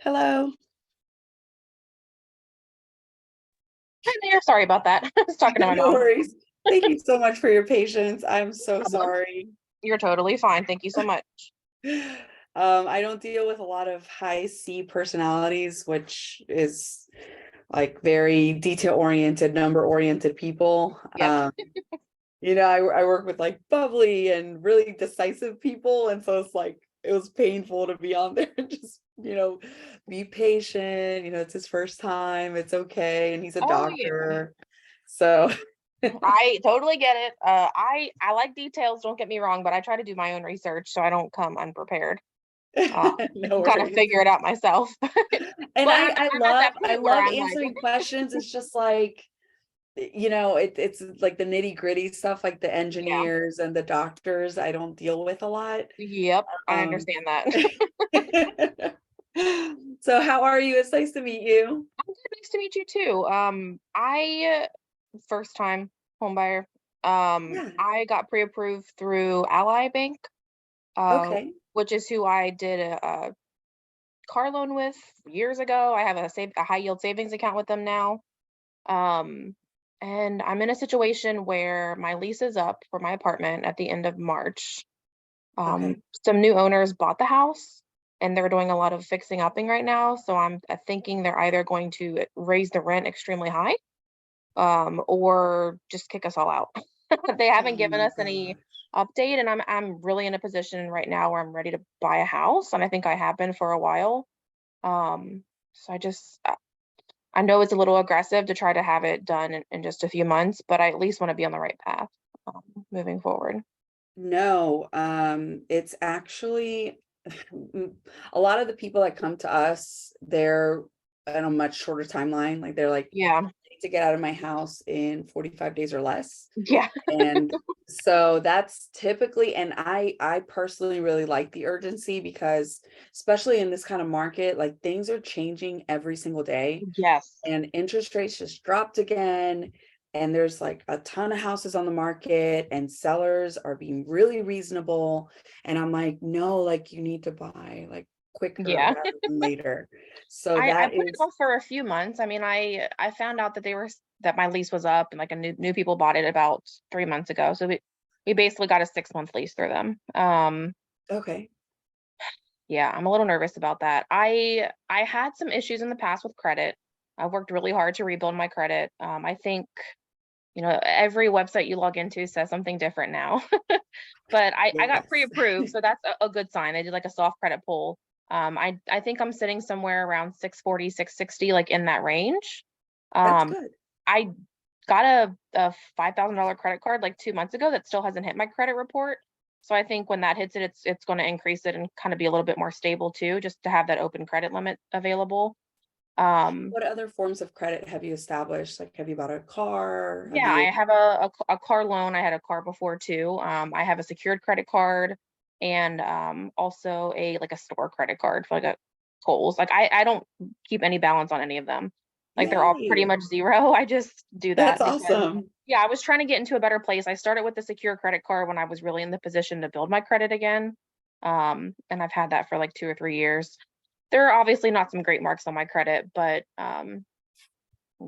Hello. Hi there. Sorry about that. I was talking to my No mom. worries. Thank you so much for your patience. I'm so Problem. sorry. You're totally fine. Thank you so much. I don't deal with a lot of high C personalities, which is like very detail oriented, number oriented people. Yep. I work with like bubbly and really decisive people, and so it's like it was painful to be on there and just be patient. It's his first time. It's okay, and he's a Oh yeah. doctor, so. I totally get it. I like details, don't get me wrong, but I try to do my own research so I don't come unprepared. No Kind of worries. figure it out myself. And But I I'm at love that I point where love I'm like, answering questions. It's just like, it's like the nitty-gritty stuff, like the yeah, engineers and the doctors I don't deal with a lot. yep, I Um, understand that. so how are you? It's nice to meet you. Nice to meet you too. I first time home buyer. Yeah. I got pre-approved through Ally Bank, uh, Okay. which is who I did a car loan with years ago. I have a high yield savings account with them now. Um, and I'm in a situation where my lease is up for my apartment at the end of March. Okay. Some new owners bought the house and they're doing a lot of fixing upping right now. So I'm thinking they're either going to raise the rent extremely high, or just kick us all out. They haven't Oh given my us any gosh. update, and I'm really in a position right now where I'm ready to buy a house, and I think I have been for a while. So I know it's a little aggressive to try to have it done in just a few months, but I at least want to be on the right path, moving forward. No, it's actually a lot of the people that come to us, they're on a much shorter timeline. Like they're like, Yeah, I need to get out of my house in 45 days or less. yeah, And so that's typically, and I personally really like the urgency because especially in this kind of market, like things are changing every single day yes, and interest rates just dropped again, and there's like a ton of houses on the market and sellers are being really reasonable, and I'm like, no, like you need to buy like quicker yeah. rather than later. So I that put it is off for a few months. I mean, I found out that that my lease was up and like a new people bought it about 3 months ago. So we basically got a 6 month lease through them. okay. Yeah, I'm a little nervous about that. I had some issues in the past with credit. I worked really hard to rebuild my credit. I think, every website you log into says something different now. But I got Yes. pre-approved, so that's a good sign. They did like a soft credit pull. I think I'm sitting somewhere around 640, 660, like in that range. That's Um, good. I got a $5,000 credit card like 2 months ago that still hasn't hit my credit report. So I think when that hits it, it's going to increase it and kind of be a little bit more stable too, just to have that open credit limit available. Um, What other forms of credit have you established? Like, have you bought a car? Have yeah, I you? have a car loan. I had a car before too. I have a secured credit card and also a like a store credit card for like a Kohl's. Like I don't keep any balance on any of them. Like they're all pretty Yay. much zero. I just do That's that because awesome. yeah, I was trying to get into a better place. I started with the secure credit card when I was really in the position to build my credit again. And I've had that for like 2 or 3 years. There are obviously not some great marks on my credit, but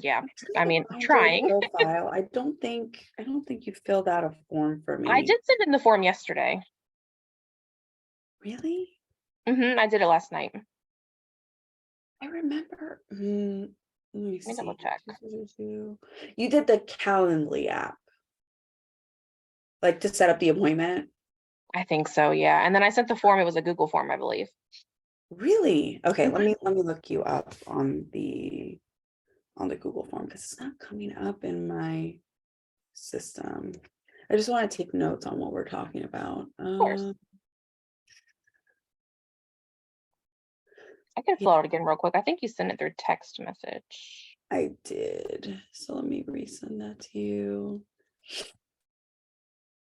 yeah, I'm I trying to mean, find your trying. profile. I don't think you filled out a form for I me. did send in the form yesterday. Really? I did it last night. Let I remember. Let me me double see. check. You did the Calendly app, like to set up the appointment. I think so, yeah. And then I sent the form. It was a Google form, I believe. Really? Okay, let Mhm. me let me look you up on the Google form because it's not coming up in my system. I just want to take notes on what we're talking about. Of course. I can Yeah, fill it out again real quick. I think you sent it through text message. I did. So let me resend that to you.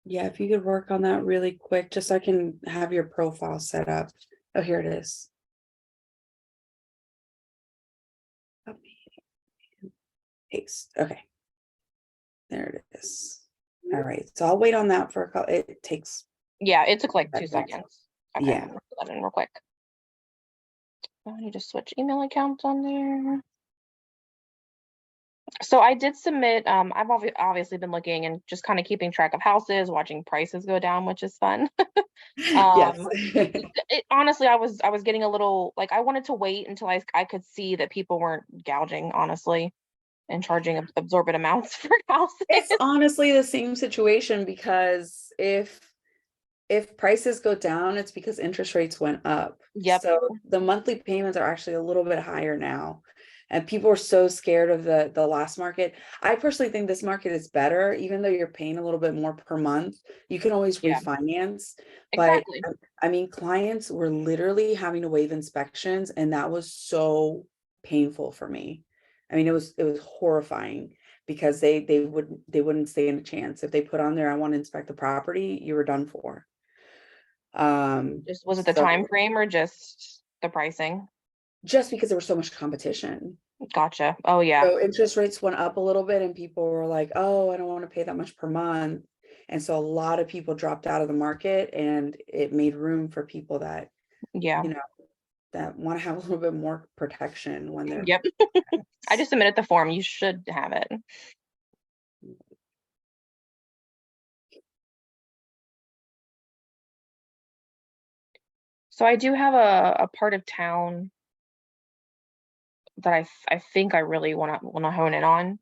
Yeah, if you could work on that really quick, just so I can have your profile set up. Oh, here it is. Copy, paste. Okay, there it is. All right, so I'll wait on that for a couple. It takes Yeah, it took like two seconds. seconds. Okay, I'm Yeah. gonna fill that in real quick. I need to switch email accounts on there. So I did submit, I've obviously been looking and just kind of keeping track of houses, watching prices go down, which is fun. Yes. Um, honestly, I was getting a little like I wanted to wait until I could see that people weren't gouging, honestly, and charging absorbent amounts for houses. It's honestly the same situation because if prices go down, it's because interest rates went up. Yep. So the monthly payments are actually a little bit higher now. And people are so scared of the last market. I personally think this market is better, even though you're paying a little bit more per month. You can always Yeah, refinance. But exactly. I mean, clients were literally having to waive inspections, and that was so painful for me. I mean, it was horrifying because they wouldn't stand a chance. If they put on there, I want to inspect the property, you were done for. Just was it the time So frame or just the pricing? just because there was so much competition. Gotcha. Oh yeah. So interest rates went up a little bit and people were like, oh, I don't want to pay that much per month. And so a lot of people dropped out of the market and it made room for people that, Yeah. you know, that want to have a little bit more protection when they're. Yep. I just submitted the form. You should have it. So I do have a part of town that I think I really wanna hone in on.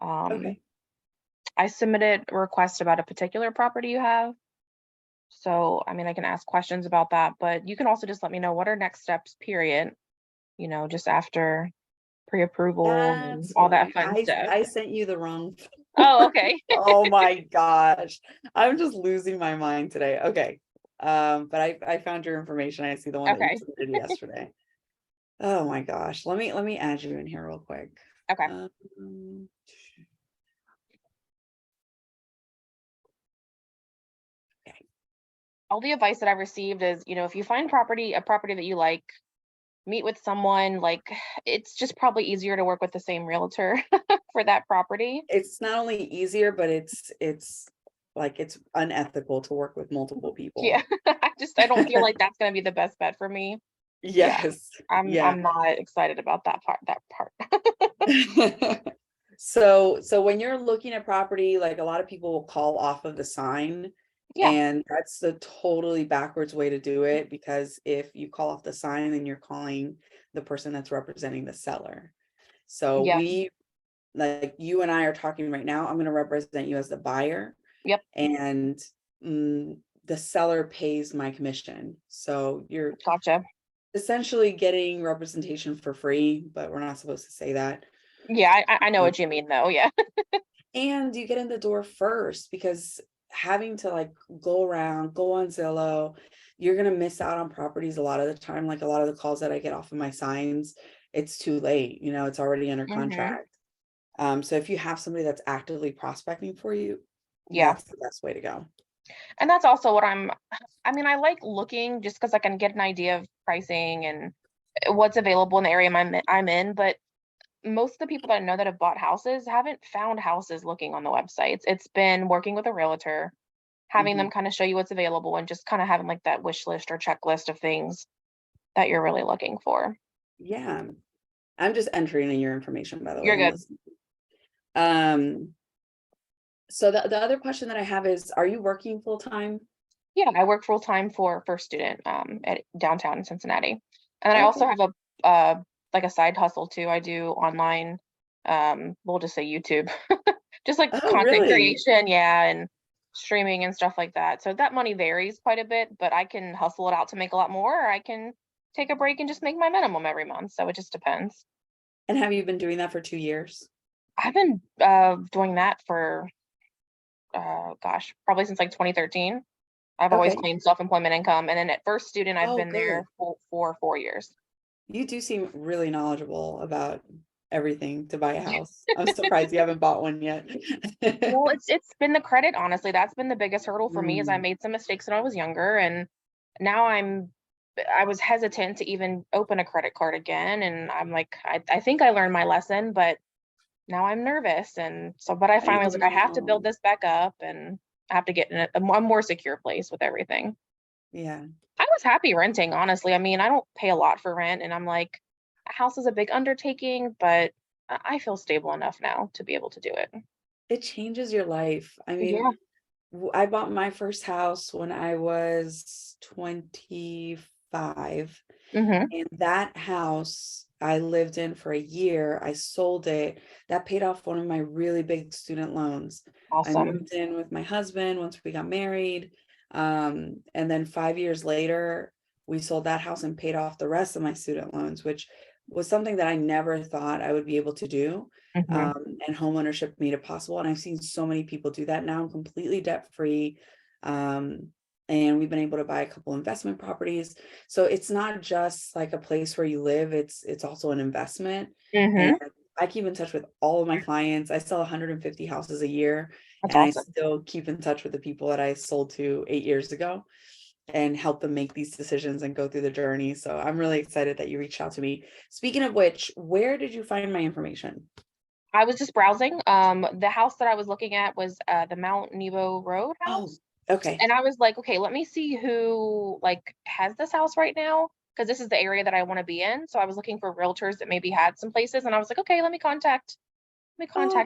Um, Okay. I submitted a request about a particular property you have. So, I mean, I can ask questions about that, but you can also just let me know what are next steps, period, just after pre-approval and That's all that why fun stuff. I sent you the wrong. Oh, okay. Oh my gosh. I'm just losing my mind today. Okay. But I found your information. I see the one that you Okay. submitted yesterday. Oh my gosh. Let me add you in here real quick. Okay. Um, okay. All the advice that I've received is, if you find a property that you like, meet with someone, like it's just probably easier to work with the same realtor for that property. It's not only easier, but it's like it's unethical to work with multiple Yeah. people. I don't feel like that's gonna be the best bet for me. Yeah. Yes. I'm Yeah. I'm not excited about that part. So when you're looking at property, like a lot of people will call off of the sign, Yeah. and that's the totally backwards way to do it because if you call off the sign, then you're calling the person that's representing the seller. So Yeah. we like you and I are talking right now, I'm going to represent you as the buyer Yep. and the seller pays my commission. So you're Gotcha. essentially getting representation for free, but we're not supposed to say that. Yeah, I know what you mean though. Yeah. And you get in the door first because having to like go around, go on Zillow, you're gonna miss out on properties a lot of the time. Like a lot of the calls that I get off of my signs, it's too late, it's already under Hmm. contract. So if you have somebody that's actively prospecting for you, Yeah. that's the best way to go. And that's also what I mean, I like looking just because I can get an idea of pricing and what's available in the area I'm in, but most of the people that I know that have bought houses haven't found houses looking on the websites. It's been working with a realtor, having Mhm. them kind of show you what's available and just kind of having like that wish list or checklist of things that you're really looking for. Yeah, I'm just entering in your information, by the way. You're I'm good. listening. Um, so the other question that I have is, are you working full time? Yeah, I work full time for First Student at downtown in Cincinnati. And then I also Okay. have like a side hustle too. I do online we'll just say YouTube. Just like Oh, content really? creation, yeah, and streaming and stuff like that. So that money varies quite a bit, but I can hustle it out to make a lot more, or I can take a break and just make my minimum every month. So it just depends. And have you been doing that for 2 years? I've been doing that for gosh, probably since like 2013. I've always Okay. claimed self-employment income, and then at First Student, I've Oh, been good. there for 4 years. You do seem really knowledgeable about everything to buy a house. I'm surprised you haven't bought one yet. Well, it's been the credit, honestly. That's been the biggest hurdle for me is I Mm, made some mistakes when I was younger, and now I was hesitant to even open a credit card again, and I'm like, I think I learned my lesson, but now I'm nervous, and so, but I I finally was like, I have to build know. this back up, and I have to get in a more secure place with everything. Yeah. I was happy renting, honestly. I mean, I don't pay a lot for rent, and I'm like, a house is a big undertaking, but I feel stable enough now to be able to do it. It changes your life. I mean, Yeah. I bought my first house when I was 25, Hmm. and that house I lived in for a year. I sold it. That paid off one of my really big student loans. I Awesome. moved in with my husband once we got married. And then 5 years later, we sold that house and paid off the rest of my student loans, which was something that I never thought I would be able to do. Hmm. And homeownership made it possible. And I've seen so many people do that now. I'm completely debt free. And we've been able to buy a couple investment properties. So it's not just like a place where you live, it's also an investment. And Hmm. I keep in touch with all of my clients. I sell 150 houses a year, That's and I awesome. still keep in touch with the people that I sold to 8 years ago and help them make these decisions and go through the journey. So I'm really excited that you reached out to me. Speaking of which, where did you find my information? I was just browsing. The house that I was looking at was the Mount Nebo Road Oh, house. okay. And I was like, okay, let me see who like has this house right now because this is the area that I want to be in. So I was looking for realtors that maybe had some places, and I was like, okay, let me Oh, contact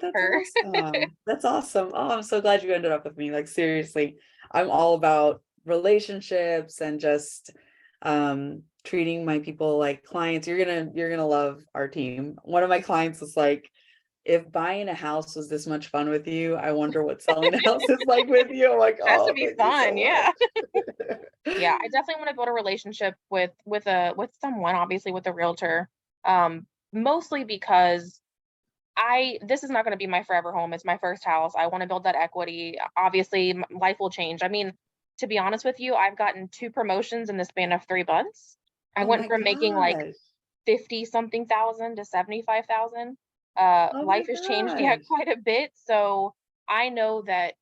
that's her. awesome. That's awesome. Oh, I'm so glad you ended up with me. Like seriously, I'm all about relationships and just treating my people like clients. You're gonna love our team. One of my clients was like, if buying a house was this much fun with you, I wonder what selling a house is like with you. I'm like, Has to oh, be thank you fun, so yeah. much. Yeah, I definitely want to build a relationship with someone, obviously with a realtor. Mostly because I this is not going to be my forever home. It's my first house. I want to build that equity. Obviously, life will change. I mean, to be honest with you, I've gotten 2 promotions in the span of 3 months. I Oh went my from making like gosh. 50 something thousand to 75,000. Oh my Life has changed, yeah, gosh. quite a bit. So I know that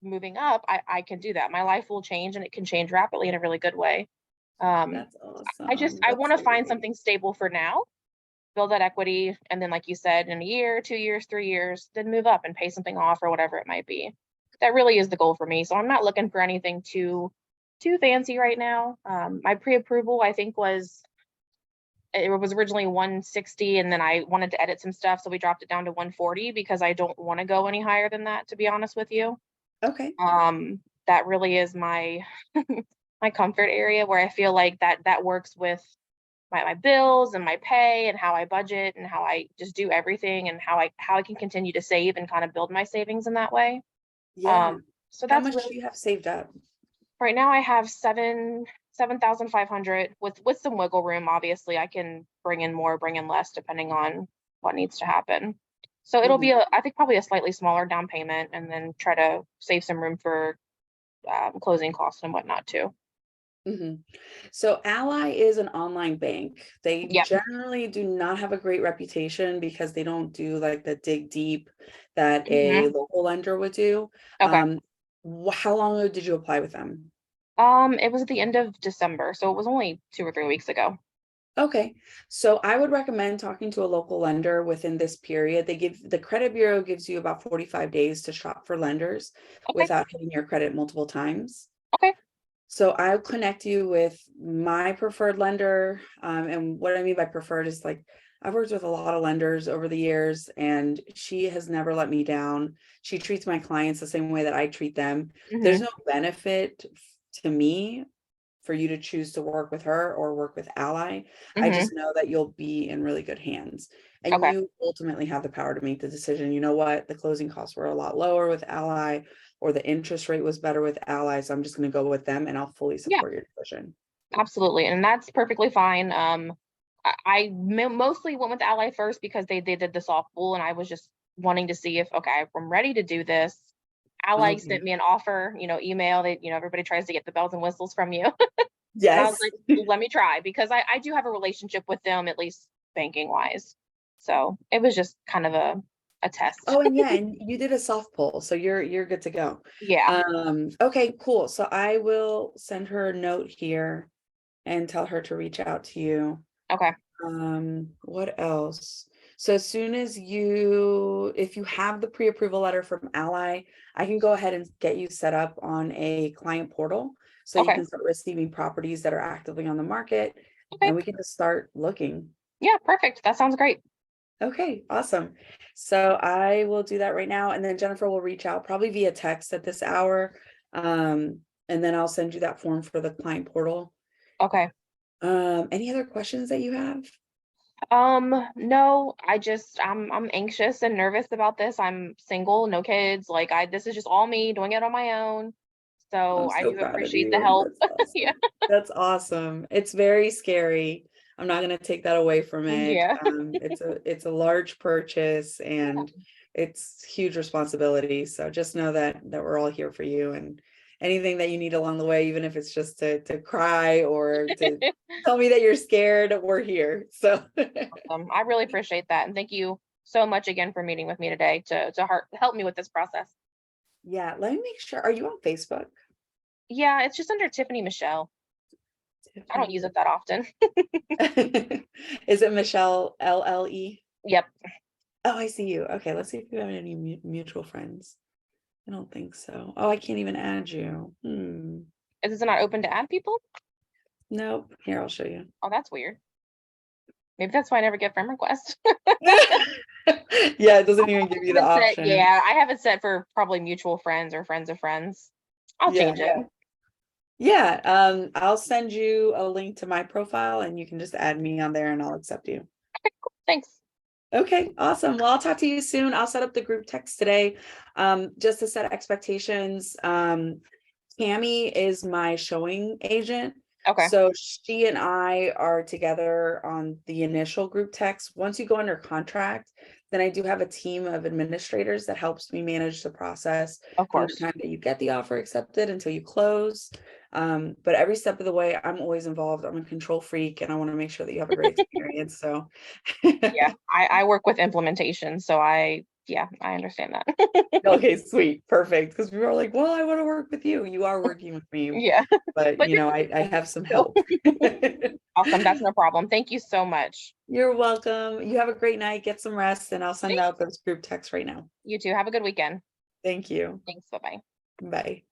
moving up, I can do that. My life will change, and it can change rapidly in a really good way. Um, That's I just awesome. I That's want to so find great. something stable for now, build that equity, and then like you said, in a year, 2 years, 3 years, then move up and pay something off or whatever it might be. That really is the goal for me. So I'm not looking for anything too fancy right now. My pre-approval I think was originally 160, and then I wanted to edit some stuff, so we dropped it down to 140 because I don't want to go any higher than that, to be honest with you. Okay. That really is my my comfort area where I feel like that works with my bills and my pay and how I budget and how I just do everything and how I can continue to save and kind of build my savings in that way. Yeah. Um, so How that's much really do you have saved up? right now I have 7,500 with some wiggle room. Obviously, I can bring in more, bring in less depending on what needs to happen. So it'll be Mhm, I think probably a slightly smaller down payment, and then try to save some room for closing costs and whatnot too. mhm. So Ally is an online bank. They Yep. generally do not have a great reputation because they don't do like the dig deep that a Hmm. local lender would do. Okay. How long ago did you apply with them? It was at the end of December, so it was only 2 or 3 weeks ago. Okay, so I would recommend talking to a local lender within this period. The credit bureau gives you about 45 days to shop for lenders Okay. without hitting your credit multiple times. Okay. So I'll connect you with my preferred lender. And what I mean by preferred is like I've worked with a lot of lenders over the years, and she has never let me down. She treats my clients the same way that I treat them. There's Hmm. no benefit to me for you to choose to work with her or work with Ally. I Hmm. just know that you'll be in really good hands. And Okay. you ultimately have the power to make the decision. You know what? The closing costs were a lot lower with Ally, or the interest rate was better with Ally. So I'm just going to go with them and I'll fully Yeah, support your decision. absolutely, and that's perfectly fine. Mostly went with Ally first because they did the soft pull, and I was just wanting to see if okay, if I'm ready to do this. Ally Okay. sent me an offer, email that everybody tries to get the bells and whistles from you, and I was Yes. like, let me try because I do have a relationship with them at least banking wise, so it was just kind of a test. Oh, and yeah, and you did a soft pull, so you're good to go. Yeah. Okay, cool. So I will send her a note here and tell her to reach out to you. Okay. What else? So as soon as if you have the pre-approval letter from Ally, I can go ahead and get you set up on a client portal. so you Okay. can start receiving properties that are actively on the market, Okay. and we can just start looking. Yeah, perfect. That sounds great. Okay, awesome. So I will do that right now, and then Jennifer will reach out probably via text at this hour. And then I'll send you that form for the client portal. Okay. Any other questions that you have? No, I'm anxious and nervous about this. I'm single, no kids. Like this is just all me doing it on my own. I'm So I so do proud of appreciate the you. help. That's Yeah. awesome. That's awesome. It's very scary. I'm not going to take that away from it. Yeah. It's a large purchase, and it's huge responsibility. So just know that we're all here for you, and anything that you need along the way, even if it's just to cry or to tell me that you're scared, we're here. So I really appreciate that. And thank you so much again for meeting with me today to help me with this process. yeah, let me make sure. Are you on Facebook? Yeah, it's just under Tiffany Michelle. I don't use Tiffany. it that often. Is it Michelle LLE? Yep. Oh, I see you. Okay, let's see if you have any mutual friends. I don't think so. Oh, I can't even add you. Is it not open to add people? Nope. Here, I'll show you. Oh, that's weird. Maybe that's why I never get friend requests. Yeah, it doesn't even give you the option. Yeah, I have it set for probably mutual friends or friends of friends. I'll Yeah. change it. Yeah. I'll send you a link to my profile, and you can just add me on there and I'll accept you. Thanks. Okay, awesome. Well, I'll talk to you soon. I'll set up the group text today. Just to set expectations. Tammy is my showing agent. Okay. So she and I are together on the initial group text. Once you go under contract, then I do have a team of administrators that helps me manage the process Of from the course. time that you get the offer accepted until you close. But every step of the way, I'm always involved. I'm a control freak, and I want to make sure that you have a great experience. So Yeah, I work with implementation, so yeah, I understand that. okay, sweet, perfect. Because we were like, well, I want to work with you. You are working with me, Yeah, but but I have some you're help. awesome. That's no problem. Thank you so much. You're welcome. You have a great night. Get some rest, and I'll send Thanks. out those group texts right now. You too. Have a good weekend. Thank you. Thanks. Bye bye. Bye.